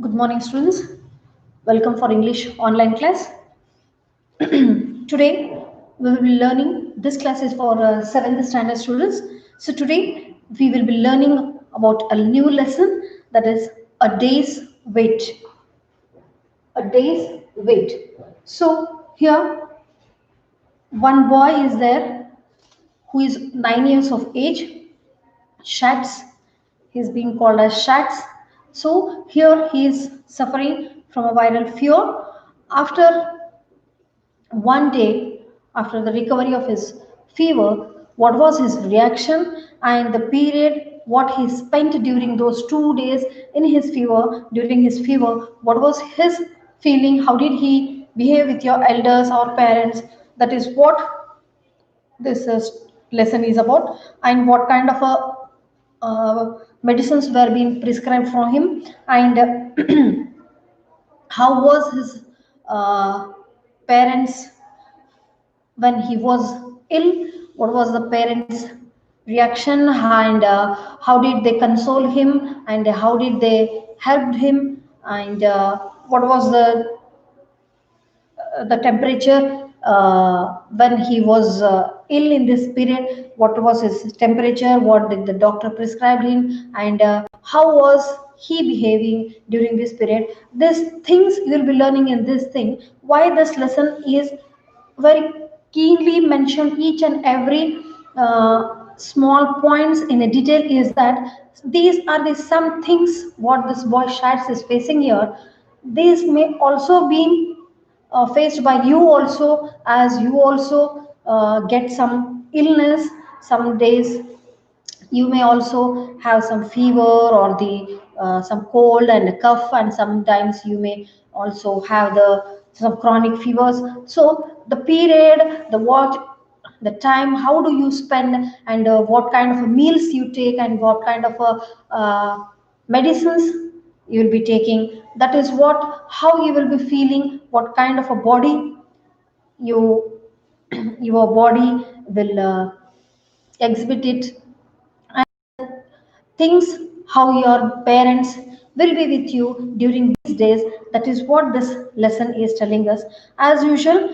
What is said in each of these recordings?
Good morning, students. Welcome for English online class. Today we will be learning. This class is for 7th standard students. So today we will be learning about a new lesson, that is a day's wait. A day's wait. So here one boy is there who is 9 years of age. Shats. He's being called as Shats. So here he is suffering from a viral fever. After one day, after the recovery of his fever, what was his reaction and the period what he spent during those 2 days in his fever, during his fever, what was his feeling, how did he behave with your elders or parents? That is what this lesson is about, and what kind of medicines were being prescribed for him, and how was his parents when he was ill, what was the parents reaction, and how did they console him, and how did they help him, and what was the temperature when he was ill in this period, what was his temperature, what did the doctor prescribe him, and how was he behaving during this period. These things you will be learning in this thing. Why this lesson is very keenly mentioned, each and every small points in a detail, is that these are the some things what this boy Shats is facing here. These may also be faced by you also, as you also get some illness. Some days you may also have some fever or the some cold and cough, and sometimes you may also have the some chronic fevers. So the period, the what, the time, how do you spend, and what kind of meals you take, and what kind of medicines you will be taking, that is what, how you will be feeling, what kind of a body you your body will exhibit it, things how your parents will be with you during these days. That is what this lesson is telling us. As usual,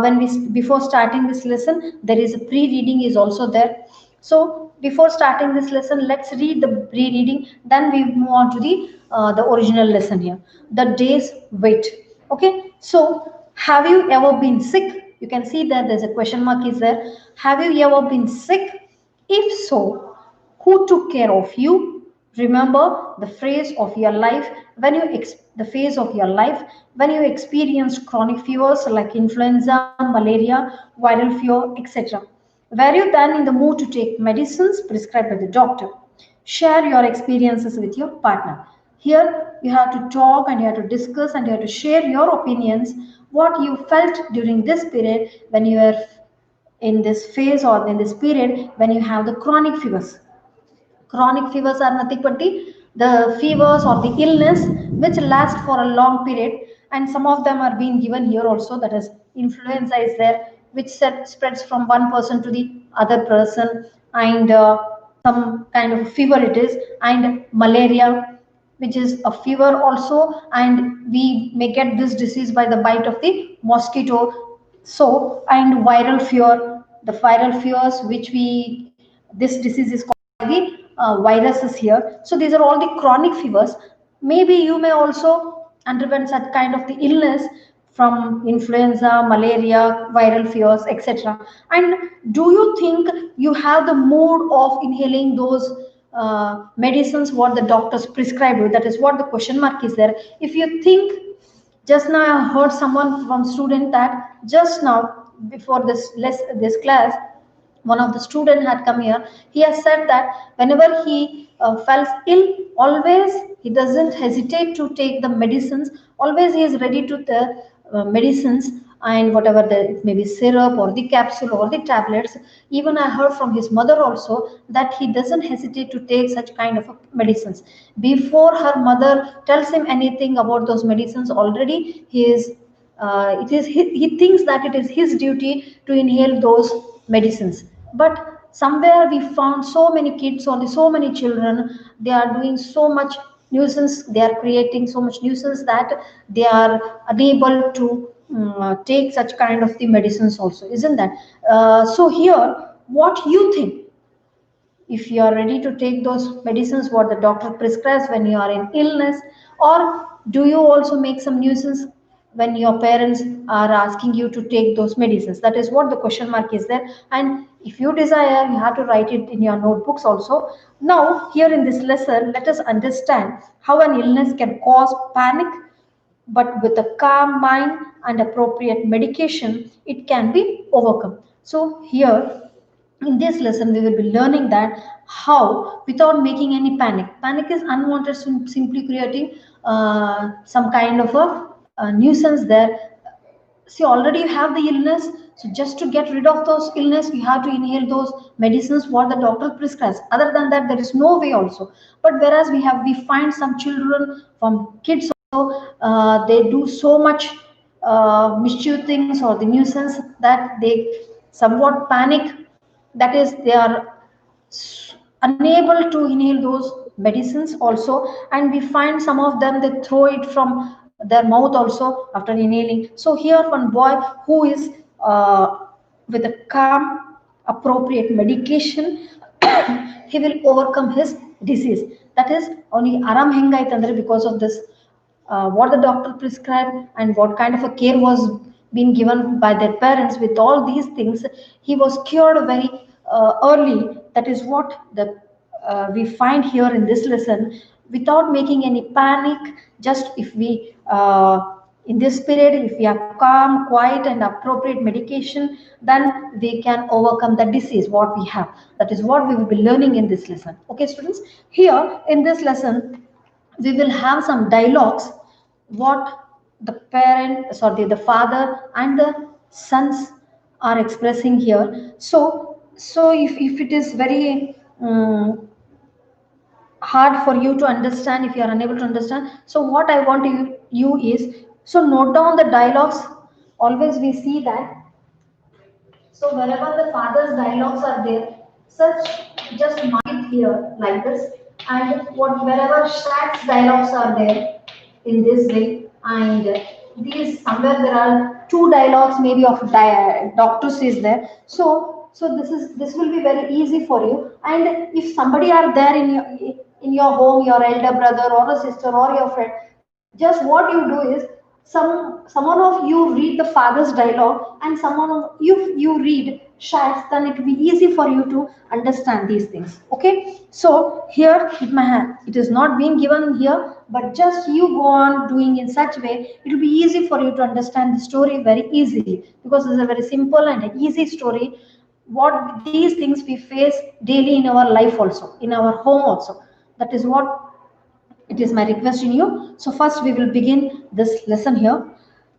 when we before starting this lesson, there is a pre-reading is also there. So before starting this lesson, let's read the pre-reading, then we move on to the original lesson here, the day's wait. Okay, so have you ever been sick? You can see that there's a question mark is there. Have you ever been sick? If so, who took care of you? Remember the phase of your life when you the phase of your life when you experienced chronic fevers like influenza, malaria, viral fever, etc. Were you then in the mood to take medicines prescribed by the doctor? Share your experiences with your partner. Here you have to talk, and you have to discuss, and you have to share your opinions, what you felt during this period when you were in this phase or in this period when you have the chronic fevers. Chronic fevers are nothing but the fevers or the illness which last for a long period, and some of them are being given here also. That is, influenza is there, which spreads from one person to the other person, and some kind of fever it is, and malaria, which is a fever also, and we may get this disease by the bite of the mosquito. So, and viral fever, the viral fevers which we, this disease is called the viruses here. So these are all the chronic fevers. Maybe you may also underwent such kind of the illness from influenza, malaria, viral fevers, etc. And do you think you have the mood of inhaling those medicines what the doctors prescribe you? That is what the question mark is there. If you think, just now I heard someone from student that just now before this class, one of the student had come here. He has said that whenever he felt ill, always he doesn't hesitate to take the medicines. Always he is ready to the medicines, and whatever the, it may be syrup or the capsule or the tablets. Even I heard from his mother also that he doesn't hesitate to take such kind of medicines. Before her mother tells him anything about those medicines, already he is he thinks that it is his duty to inhale those medicines. But somewhere we found so many kids or so many children, they are doing so much nuisance, they are creating so much nuisance that they are unable to take such kind of the medicines also, isn't that? So here, what you think, if you are ready to take those medicines what the doctor prescribes when you are in illness, or do you also make some nuisance when your parents are asking you to take those medicines? That is what the question mark is there. And if you desire, you have to write it in your notebooks also. Now here in this lesson, let us understand how an illness can cause panic, but with a calm mind and appropriate medication, it can be overcome. So here in this lesson, we will be learning that how, without making any panic is unwanted, simply creating some kind of a nuisance there. See, already you have the illness, so just to get rid of those illness, you have to inhale those medicines what the doctor prescribes. Other than that, there is no way also. But whereas we find some children, from kids also, they do so much mischief things or the nuisance that they somewhat panic, that is they are unable to inhale those medicines also. And we find some of them, they throw it from their mouth also after inhaling. So here one boy who is with a calm appropriate medication, he will overcome his disease. That is only aram hengaitandre, because of this what the doctor prescribed and what kind of a care was being given by their parents. With all these things, he was cured very early. That is what the we find here in this lesson. Without making any panic, just if we in this period, if we are calm, quiet and appropriate medication, then we can overcome the disease what we have. That is what we will be learning in this lesson. Okay students, here in this lesson we will have some dialogues what the parent, sorry, the father and the sons are expressing here. So if it is very hard for you to understand, if you are unable to understand, so what I want you is, so note down the dialogues. Always we see that, so wherever the father's dialogues are there, such just mark it here like this, and what wherever Shaq's dialogues are there in this way, and these somewhere there are two dialogues maybe of doctors is there. So this will be very easy for you. And if somebody are there in your home, your elder brother or a sister or your friend, just what you do is, someone of you read the father's dialogue and someone of you read Shaq's, then it will be easy for you to understand these things. Okay, so here it is not being given here, but just you go on doing in such way, it will be easy for you to understand the story very easily, because it's a very simple and easy story. What these things we face daily in our life also, in our home also. That is what it is my request in you. So first we will begin this lesson here.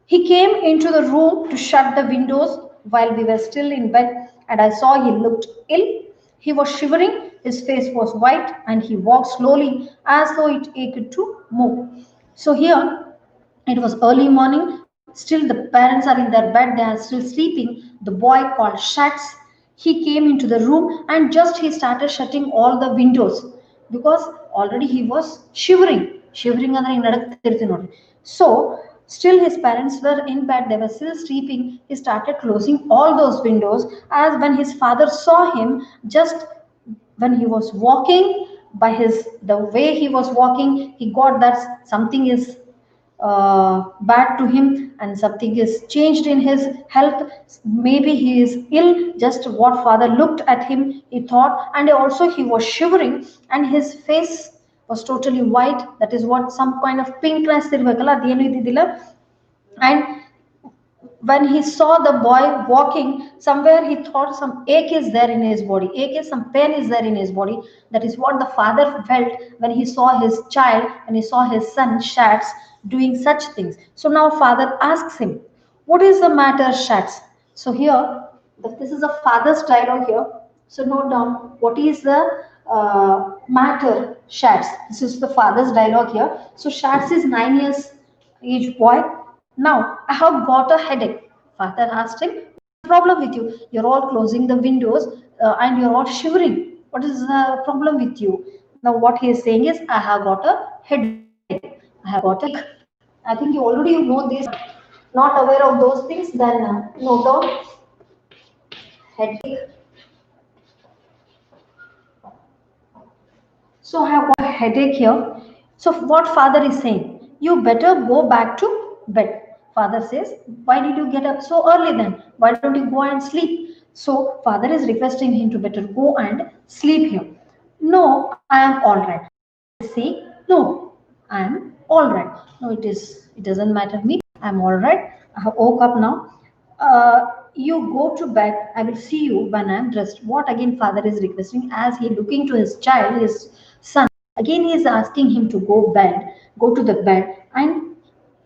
He came into the room to shut the windows while we were still in bed, and I saw he looked ill. He was shivering, his face was white, and he walked slowly as though it ached to move. So here it was early morning. Still, the parents are in their bed, they are still sleeping. The boy called Shats. He came into the room and just he started shutting all the windows because already he was shivering. Shivering ಅಂದ್ರೆ ಹಿಂಗ್ ನಡಕ್ತಿರ್ತೀವಿ ನೋಡ್ರಿ. So, still his parents were in bed, they were still sleeping. He started closing all those windows, as when his father saw him, just when he was walking, by the way he was walking, he got that something is bad to him and something is changed in his health. Maybe he is ill. Just what father looked at him, he thought, and also he was shivering and his face was totally white. That is what some kind of pinkness ಇರ್ಬೇಕಲ್ಲ, ಅದೇನು ಇದ್ದಿದ್ದಿಲ್ಲ. And when he saw the boy walking, somewhere he thought some ache is there in his body, ache is some pain is there in his body. That is what the father felt when he saw his child, when he saw his son Shats doing such things. So now father asks him, what is the matter, Shats? So here this is a father's dialogue here. So note down, what is the matter, Shats? This is the father's dialogue here. So Shats is 9 years age boy. Now, I have got a headache. Father asked him, what's the problem with you? You're all closing the windows and you're all shivering. What is the problem with you? Now what he is saying is, I have got a headache. I have got a headache. I think you already know this. Not aware of those things, then note down headache. So I have got a headache here. So what father is saying, you better go back to bed. Father says, why did you get up so early then? Why don't you go and sleep? So father is requesting him to better go and sleep here. No, I am all right. Say, no, I am all right. No, it doesn't matter me. I'm all right. I have woke up now. You go to bed. I will see you when I'm dressed. What again father is requesting as he looking to his child, his son. Again he is asking him to go to the bed, and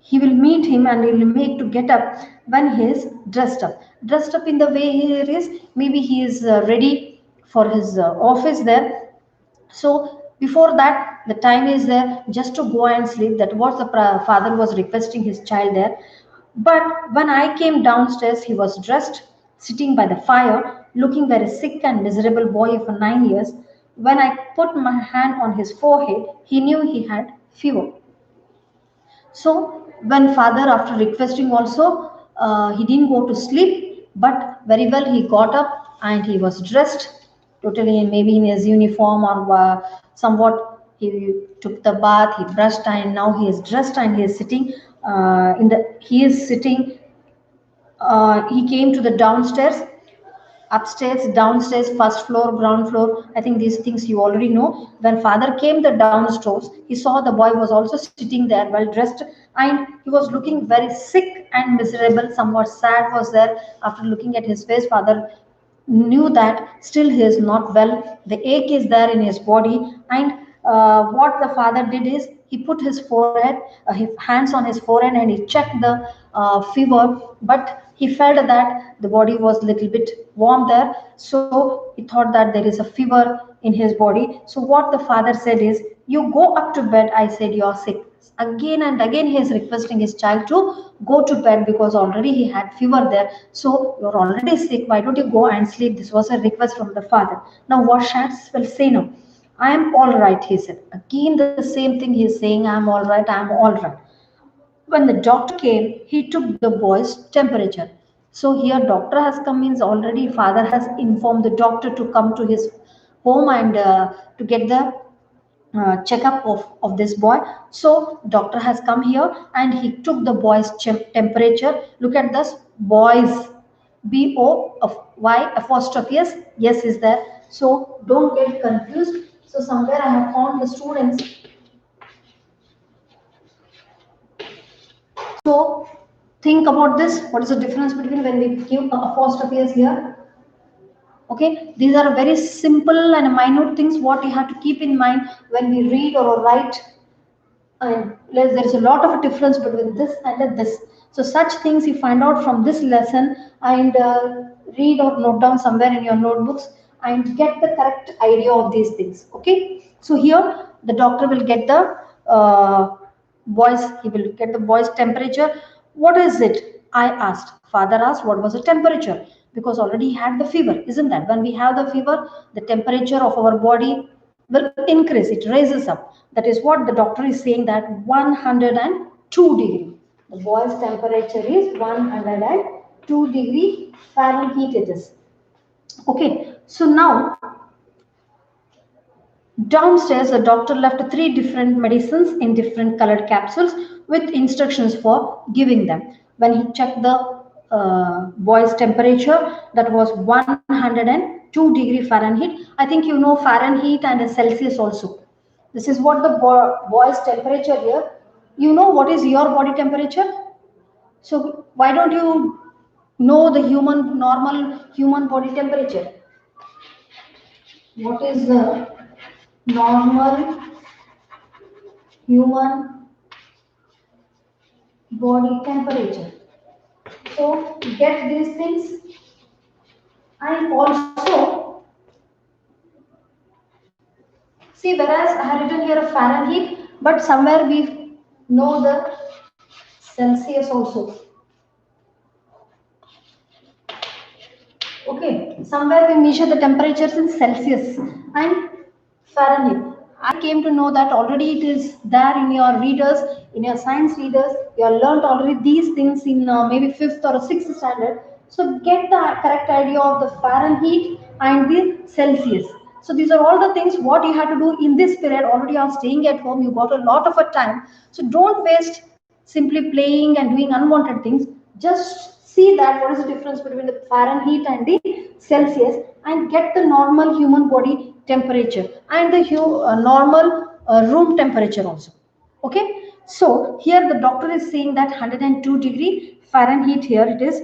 he will meet him and he will make to get up when he is dressed up in the way he is. Maybe he is ready for his office there. So before that, the time is there just to go and sleep. That was the father was requesting his child there. But when I came downstairs, he was dressed, sitting by the fire, looking very sick and miserable boy for 9 years. When I put my hand on his forehead, he knew he had fever. So when father, after requesting also, he didn't go to sleep, but very well he got up and he was dressed totally, maybe in his uniform or somewhat. He took the bath, he brushed, and now he is dressed and he is sitting he is sitting. He came to the downstairs, upstairs, downstairs, first floor, ground floor. I think these things you already know. When father came the downstairs, he saw the boy was also sitting there well dressed, and he was looking very sick and miserable, somewhat sad was there. After looking at his face, father knew that still he is not well. The ache is there in his body, and what the father did is he put his forehead, his hands on his forehead, and he checked the fever. But he felt that the body was little bit warm there, so he thought that there is a fever in his body. So what the father said is, "You go up to bed." I said, "You are sick." Again and again he is requesting his child to go to bed because already he had fever there. So you're already sick, why don't you go and sleep? This was a request from the father. Now what Shats will say now? I am all right, he said. Again the same thing he is saying, I am all right, I am all right. When the doctor came, he took the boy's temperature. So here doctor has come means already father has informed the doctor to come to his home and to get the checkup of this boy. So doctor has come here and he took the boy's temperature. Look at this, boys, B-O of Y apostrophe S, yes is there. So don't get confused. So somewhere I have found the students. So think about this. What is the difference between when we give apostrophe S here? Okay, these are very simple and minute things what you have to keep in mind when we read or write. And there is a lot of a difference between this and this. So such things you find out from this lesson, and read or note down somewhere in your notebooks and get the correct idea of these things. Okay, so here the doctor will get the he will get the boy's temperature. What is it? I asked. Father asked what was the temperature, because already he had the fever. Isn't that when we have the fever, the temperature of our body will increase, it raises up. That is what the doctor is saying, that 102 degree. The boy's temperature is 102 degree Fahrenheit it is. Okay, so now downstairs, the doctor left three different medicines in different colored capsules with instructions for giving them. When he checked the boy's temperature, that was 102 degree Fahrenheit. I think you know Fahrenheit and Celsius also. This is what the boy's temperature here. You know what is your body temperature? So why don't you know the normal human body temperature? What is the normal human body temperature? So get these things, and also see, whereas I have written here a Fahrenheit, but somewhere we know the Celsius also. Okay, somewhere we measure the temperatures in Celsius and Fahrenheit. I came to know that already it is there in your readers, in your science readers. You have learned already these things in maybe fifth or sixth standard. So get the correct idea of the Fahrenheit and the Celsius. So these are all the things what you have to do in this period. Already you are staying at home. You got a lot of a time. So don't waste simply playing and doing unwanted things. Just see that what is the difference between the Fahrenheit and the Celsius, and get the normal human body temperature and the normal room temperature also. Okay, so here the doctor is saying that 102 Fahrenheit here it is.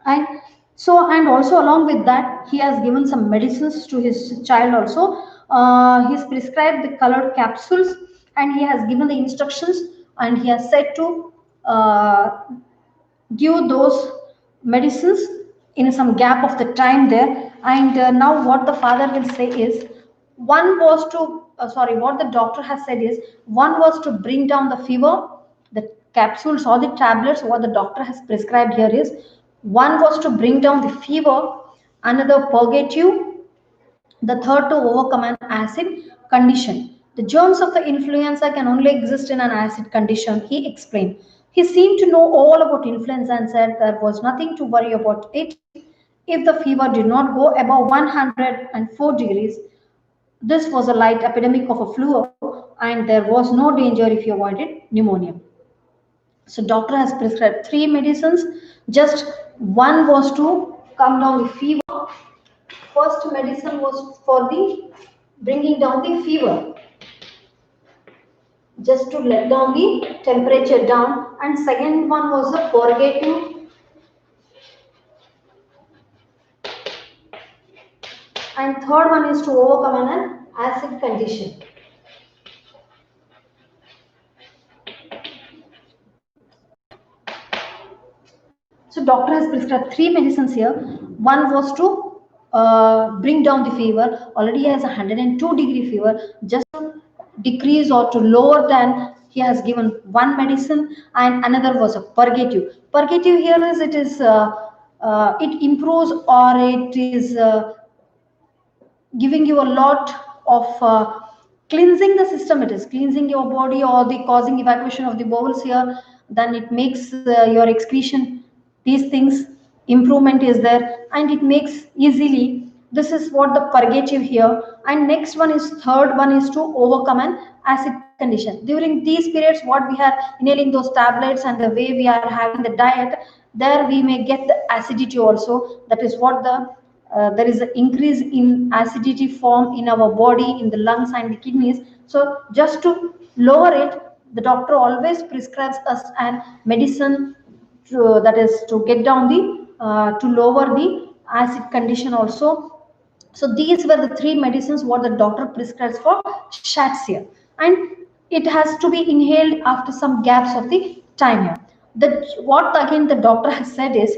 And so, and also along with that he has given some medicines to his child also. He's prescribed the colored capsules, and he has given the instructions, and he has said to give those medicines in some gap of the time there. And now what the father will say is, one was to what the doctor has said is, one was to bring down the fever. The capsules or the tablets what the doctor has prescribed here is, one was to bring down the fever, another purgative, the third to overcome an acid condition. The germs of the influenza can only exist in an acid condition, he explained. He seemed to know all about influenza and said there was nothing to worry about it if the fever did not go above 104 degrees. This was a light epidemic of a flu, and there was no danger if you avoided pneumonia. So doctor has prescribed three medicines. Just one was to calm down the fever. First medicine was for the bringing down the fever, just to let down the temperature down, and second one was the purgative, and third one is to overcome an acid condition. So doctor has prescribed three medicines here. One was to bring down the fever. Already he has 102 fever. Just to decrease or to lower than, he has given one medicine, and another was a purgative. Purgative here is, it is it improves, or it is giving you a lot of cleansing the system. It is cleansing your body or the causing evacuation of the bowels here. Then it makes your excretion, these things, improvement is there, and it makes easily. This is what the purgative here. And next one is, third one is to overcome an acid condition. During these periods what we are inhaling those tablets and the way we are having the diet, there we may get the acidity also. That is what the there is an increase in acidity form in our body, in the lungs and the kidneys. So just to lower it, the doctor always prescribes us an medicine that is to get down the to lower the acid condition also. So these were the three medicines what the doctor prescribes for shots here, and it has to be inhaled after some gaps of the time here. The what again the doctor has said is,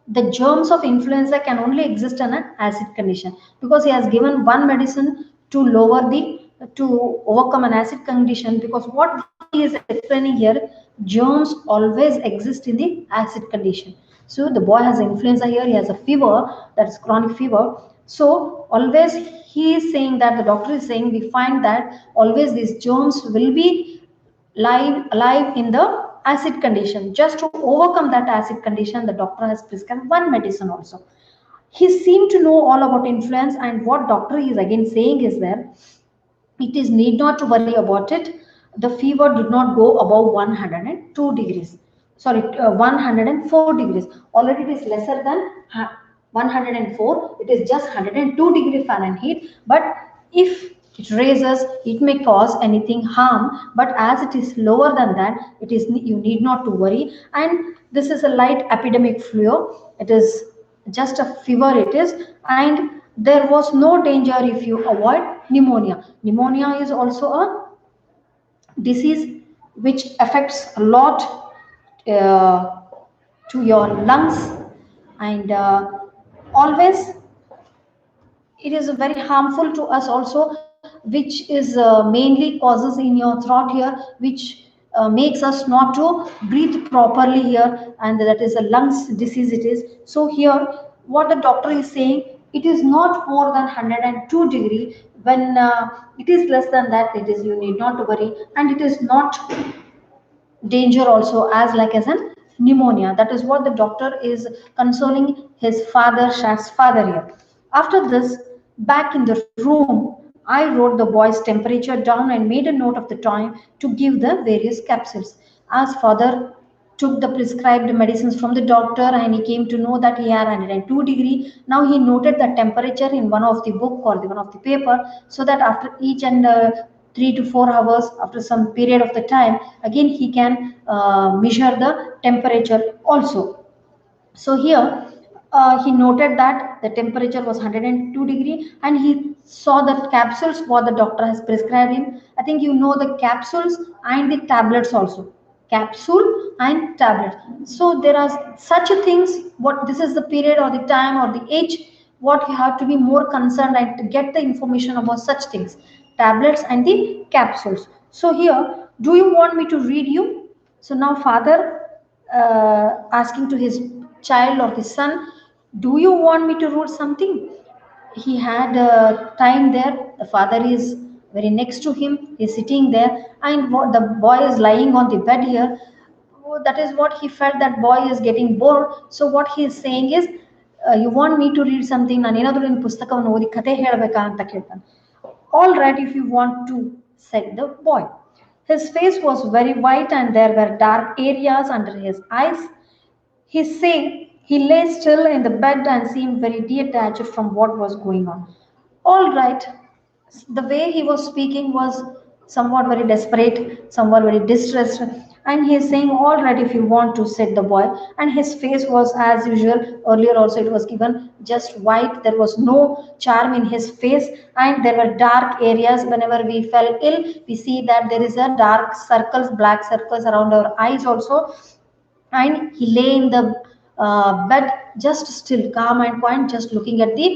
the germs of influenza can only exist in an acid condition, because he has given one medicine to lower the, to overcome an acid condition, because what he is explaining here, germs always exist in the acid condition. So the boy has influenza here, he has a fever, that is chronic fever. So always he is saying that, the doctor is saying, we find that always these germs will be alive in the acid condition. Just to overcome that acid condition, the doctor has prescribed one medicine also. He seemed to know all about influence, and what doctor is again saying is that it is need not to worry about it. The fever did not go above 102 degrees. Sorry, 104 degrees. Already it is lesser than 104. It is just 102 Fahrenheit. But if it raises, it may cause anything harm. But as it is lower than that, it is, you need not to worry. And this is a light epidemic flu. It is just a fever. It is, and there was no danger if you avoid pneumonia. Pneumonia is also a disease which affects a lot to your lungs, and always it is very harmful to us also, which is mainly causes in your throat here, which makes us not to breathe properly here, and that is a lungs disease it is. So here what the doctor is saying, It is not more than 102 degree. When it is less than that, it is, you need not to worry, and it is not danger also as like as an pneumonia. That is what the doctor is consoling his father, Shah's father here. After this, back in the room, I wrote the boy's temperature down and made a note of the time to give the various capsules. As father took the prescribed medicines from the doctor and he came to know that he had 102 degree. Now he noted the temperature in one of the book or the one of the paper, so that after each and 3 to 4 hours, after some period of the time, again he can measure the temperature also. So here he noted that the temperature was 102 degree, and he saw the capsules what the doctor has prescribed him. I think you know the capsules and the tablets also. Capsule and tablet. So there are such things. What this is the period or the time or the age. What you have to be more concerned and to get the information about such things. Tablets and the capsules. So here, do you want me to read you? So now father asking to his child or his son, do you want me to read something? He had time there. The father is very next to him, he's sitting there, and the boy is lying on the bed here. Oh, that is what he felt, that boy is getting bored. So what he is saying is, you want me to read something, ನಾನು ಏನಾದರೂ ನಿನ್ನ ಪುಸ್ತಕವನ್ನು ಓದಿ ಕತೆ ಹೇಳಬೇಕಾ ಅಂತ ಕೇಳ್ತಾನೆ. All right, if you want to, said the boy. His face was very white and there were dark areas under his eyes. He say he lay still in the bed and seemed very detached from what was going on. All right. The way he was speaking was somewhat very desperate, somewhat very distressed. And he is saying, all right, if you want to, said the boy. And his face was as usual. Earlier also it was given just white. There was no charm in his face. And there were dark areas. Whenever we fell ill, we see that there is a dark circles, black circles around our eyes also. And he lay in the bed just still, calm and quiet, just looking at the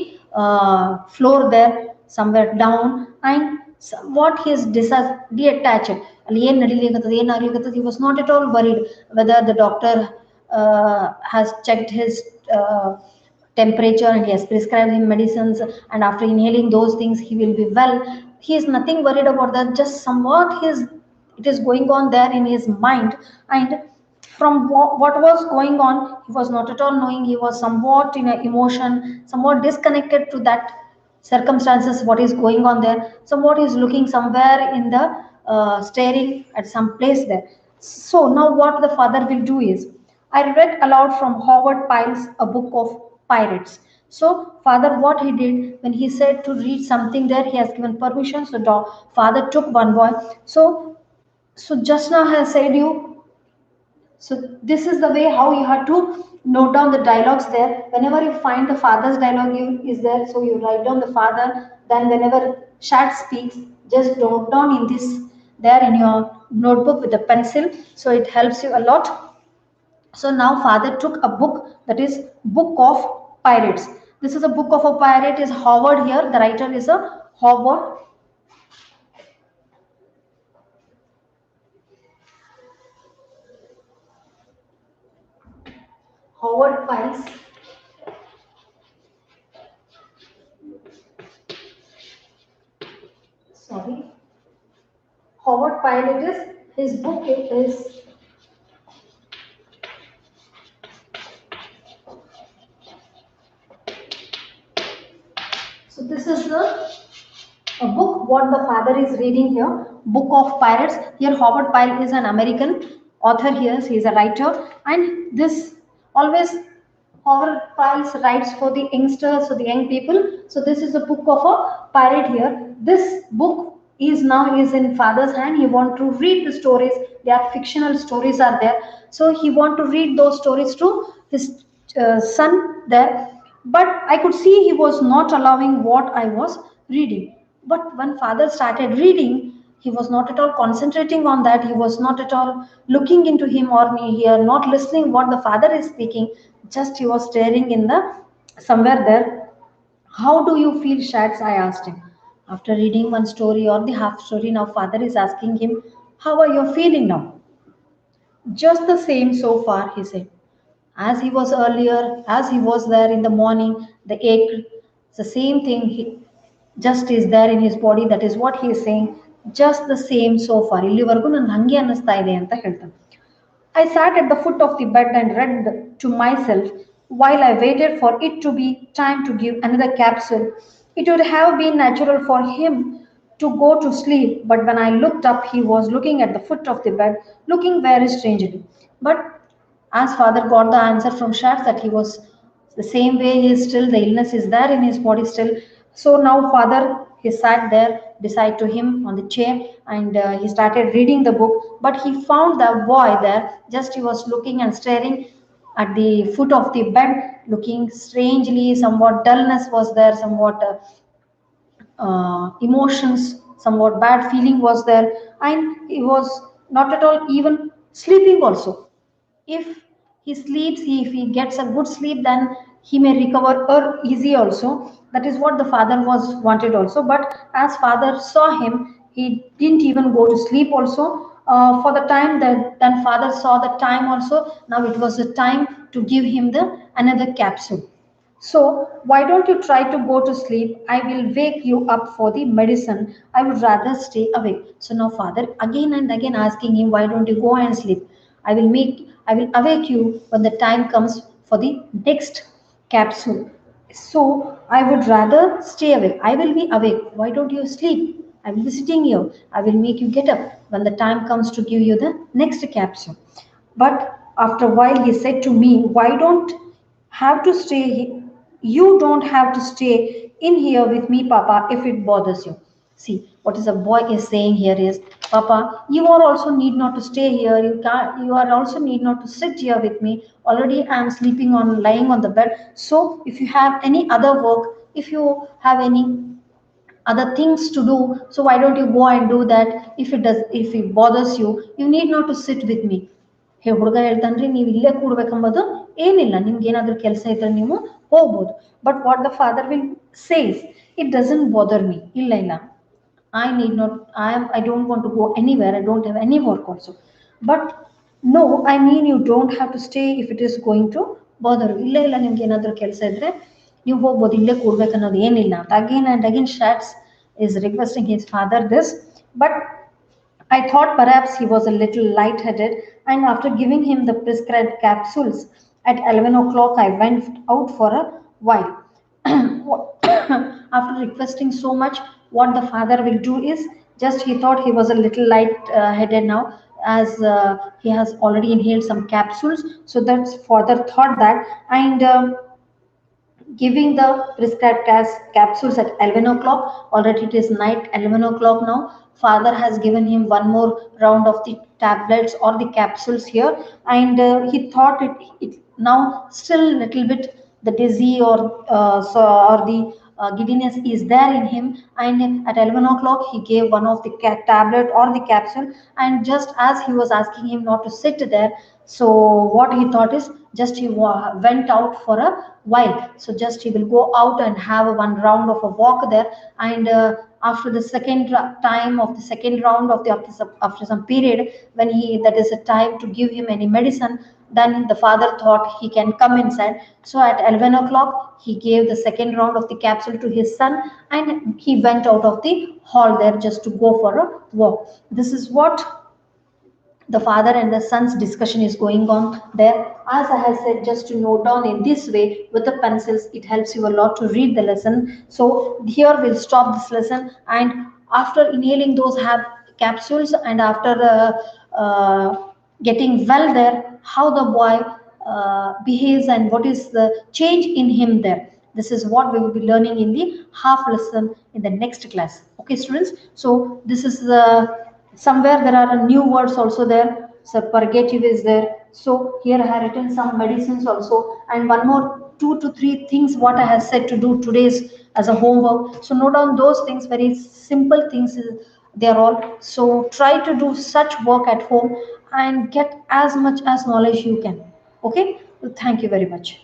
floor there, somewhere down, and somewhat he is detached. ಅಲ್ಲಿ ಏನ್ ನಡಿಲಿಕತ್ತದ ಏನಾಗ್ಲಿಕತ್ತದ, he was not at all worried whether the doctor has checked his temperature and he has prescribed him medicines, and after inhaling those things he will be well. He is nothing worried about that, just somewhat his it is going on there in his mind. And from what was going on, he was not at all knowing. He was somewhat in a emotion, somewhat disconnected to that circumstances, what is going on there. Somewhat is looking somewhere in the staring at some place there. So now what the father will do is, I read aloud from Howard Pyle's A Book of Pirates. So father, what he did, when he said to read something there, he has given permission. So father took one boy. So just now I said you. So this is the way how you have to note down the dialogues there. Whenever you find the father's dialogue is there, so you write down the father. Then whenever Shat speaks, just note down in this there in your notebook with a pencil. So it helps you a lot. So now father took a book, that is Book of Pirates. This is a book of a pirate, is Howard here. The writer is a Howard. Howard Piles. Sorry. Howard Pyle it is. His book is so this is a book what the father is reading here, Book of Pirates. Here Howard Pyle is an American author here, he is a writer, and this always Howard Pyle writes for the youngsters, so the young people. So this is a book of a pirate here. This book is now is in father's hand. He want to read the stories. They are fictional stories are there. So he want to read those stories to his son there. But I could see he was not allowing what I was reading. But when father started reading, he was not at all concentrating on that. He was not at all looking into him or me here, not listening what the father is speaking. Just he was staring in the somewhere there. How do you feel, Shats? I asked him. After reading one story or the half story, now father is asking him, how are you feeling now? Just the same so far, he said. As he was earlier, as he was there in the morning, the ache The same thing he just is there in his body. That is what he is saying. Just the same so far. ಇಲ್ಲಿವರೆಗೂ ನನ್ಗೆ ಹಂಗೆ ಅನ್ನಿಸ್ತಾ ಇದೆ ಅಂತ ಹೇಳ್ತಾನೆ. I sat at the foot of the bed and read to myself while I waited for it to be time to give another capsule. It would have been natural for him to go to sleep, but when I looked up, he was looking at the foot of the bed, looking very strangely. But as father got the answer from Shat that he was the same way, he is still, the illness is there in his body still. So now father, he sat there beside to him on the chair, and he started reading the book, but he found the boy there. Just he was looking and staring at the foot of the bed, looking strangely. Somewhat dullness was there, somewhat emotions, somewhat bad feeling was there, and he was not at all even sleeping also. If he sleeps, if he gets a good sleep, then he may recover easy also. That is what the father was wanted also. But as father saw him, he didn't even go to sleep also. For the time that then father saw the time also. Now it was the time to give him the another capsule. So, why don't you try to go to sleep? I will wake you up for the medicine. I would rather stay awake. So now father again and again asking him, why don't you go and sleep? I will awake you when the time comes for the next capsule. So I would rather stay awake. I will be awake. Why don't you sleep? I will be sitting here. I will make you get up when the time comes to give you the next capsule. But after a while, he said to me, why don't have to stay? You don't have to stay in here with me, Papa, if it bothers you. See, what is a boy is saying here is, Papa, you are also need not to stay here. You can't. You are also need not to sit here with me. Already, I am sleeping on lying on the bed. So, if you have any other work, if you have any other things to do, so why don't you go and do that? If it bothers you, you need not to sit with me. ಹೇ ಹುಡುಗ ಹೇಳ್ತಾನ್ರಿ, ನೀವು ಇಲ್ಲೇ ಕೂಡ್ಬೇಕಂಬುದು ಏನಿಲ್ಲ, ನಿಮ್ಗೆ ಏನಾದ್ರೂ ಕೆಲಸ ಇದ್ರೆ ನೀವು ಹೋಗ್ಬೋದು. But what the father will says, it doesn't bother me. ಇಲ್ಲ ಇಲ್ಲ, I need not, I don't want to go anywhere, I don't have any work also. But no, I mean you don't have to stay if it is going to bother you. ಇಲ್ಲ ಇಲ್ಲ, ನಿಮ್ಗೆ ಏನಾದ್ರೂ ಕೆಲಸ ಇದ್ರೆ ನೀವು ಹೋಗ್ಬೋದು, ಇಲ್ಲೇ ಕೂಡ್ಬೇಕು ಅನ್ನೋದು ಏನಿಲ್ಲ ಅಂತ again and again Shatz is requesting his father this. But I thought perhaps he was a little light-headed, and after giving him the prescribed capsules at 11 o'clock, I went out for a while. After requesting so much, what the father will do is, just he thought he was a little light-headed now, as he has already inhaled some capsules. So that's father thought that, and giving the prescribed capsules at 11 o'clock. Already it is night, 11 o'clock now. Father has given him one more round of the tablets or the capsules here, and he thought it now still little bit the dizzy or the giddiness is there in him. And at 11 o'clock he gave one of the tablet or the capsule, and just as he was asking him not to sit there, so what he thought is, just he went out for a while. So just he will go out and have one round of a walk there, and after the second time of the second round of the after some period, when he that is a time to give him any medicine, then the father thought he can come inside. So at 11 o'clock he gave the second round of the capsule to his son, and he went out of the hall there just to go for a walk. This is what the father and the son's discussion is going on there. As I have said, just to note down in this way with the pencils, it helps you a lot to read the lesson. So here we'll stop this lesson, and after inhaling those have capsules, and after getting well there, how the boy behaves and what is the change in him there. This is what we will be learning in the half lesson in the next class. Okay, students. So this is the somewhere there are new words also there. So purgative is there. So here I have written some medicines also, and one more 2 to 3 things what I have said to do today's as a homework. So note down those things, very simple things. They are all. So try to do such work at home and get as much as knowledge you can. Okay. Well, thank you very much.